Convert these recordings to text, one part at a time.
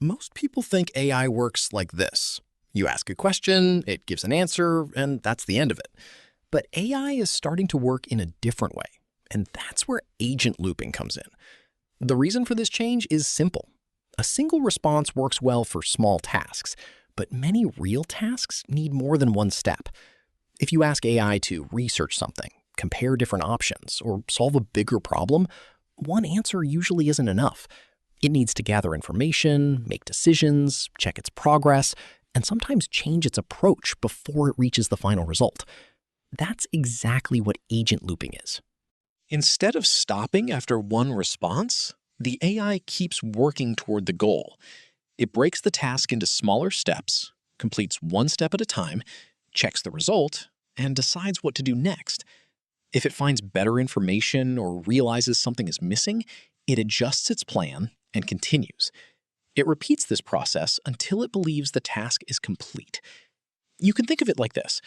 Most people think AI works like this. You ask a question, it gives an answer, and that's the end of it. But AI is starting to work in a different way, and that's where agent looping comes in. The reason for this change is simple. A single response works well for small tasks, but many real tasks need more than one step. If you ask AI to research something, compare different options, or solve a bigger problem, one answer usually isn't enough. It needs to gather information, make decisions, check its progress, and sometimes change its approach before it reaches the final result. That's exactly what agent looping is. Instead of stopping after one response, the AI keeps working toward the goal. It breaks the task into smaller steps, completes one step at a time, checks the result, and decides what to do next. If it finds better information or realizes something is missing, it adjusts its plan and continues. It repeats this process until it believes the task is complete. You can think of it like this.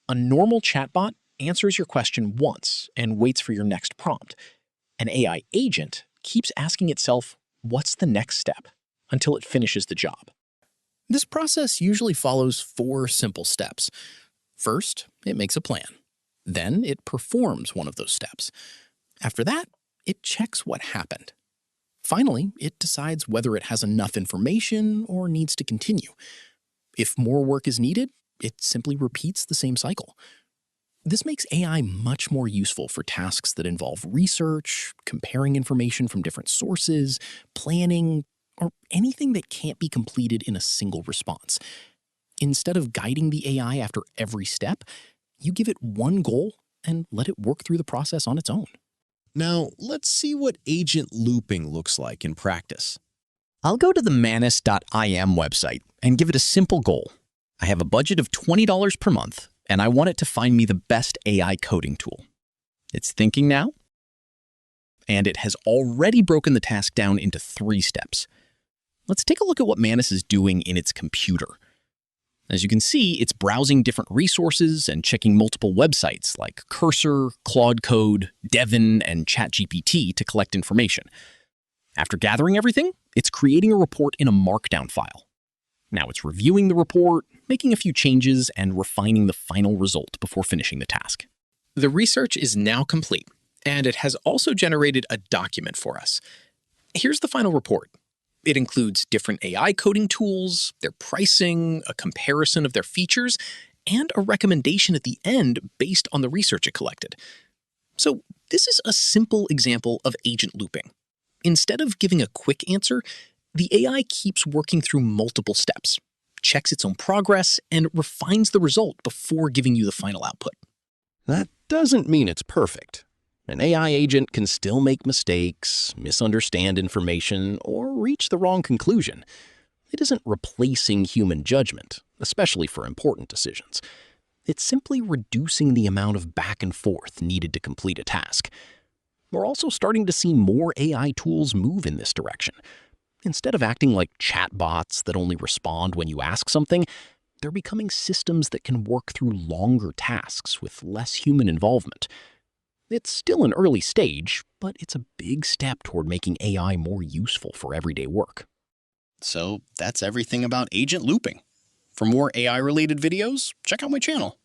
A normal chatbot answers your question once and waits for your next prompt. An AI agent keeps asking itself, what's the next step, until it finishes the job. This process usually follows 4 simple steps. First, it makes a plan. Then it performs one of those steps. After that, it checks what happened. Finally, it decides whether it has enough information or needs to continue. If more work is needed, it simply repeats the same cycle. This makes AI much more useful for tasks that involve research, comparing information from different sources, planning, or anything that can't be completed in a single response. Instead of guiding the AI after every step, you give it one goal and let it work through the process on its own. Now, let's see what agent looping looks like in practice. I'll go to the Manus.im website and give it a simple goal. I have a budget of $20 per month, and I want it to find me the best AI coding tool. It's thinking now, and it has already broken the task down into 3 steps. Let's take a look at what Manus is doing in its computer. As you can see, it's browsing different resources and checking multiple websites like Cursor, Claude Code, Devin, and ChatGPT to collect information. After gathering everything, it's creating a report in a Markdown file. Now it's reviewing the report, making a few changes, and refining the final result before finishing the task. The research is now complete, and it has also generated a document for us. Here's the final report. It includes different AI coding tools, their pricing, a comparison of their features, and a recommendation at the end based on the research it collected. So this is a simple example of agent looping. Instead of giving a quick answer, the AI keeps working through multiple steps, checks its own progress, and refines the result before giving you the final output. That doesn't mean it's perfect. An AI agent can still make mistakes, misunderstand information, or reach the wrong conclusion. It isn't replacing human judgment, especially for important decisions. It's simply reducing the amount of back and forth needed to complete a task. We're also starting to see more AI tools move in this direction. Instead of acting like chatbots that only respond when you ask something, they're becoming systems that can work through longer tasks with less human involvement. It's still an early stage, but it's a big step toward making AI more useful for everyday work. So that's everything about agent looping. For more AI-related videos, check out my channel.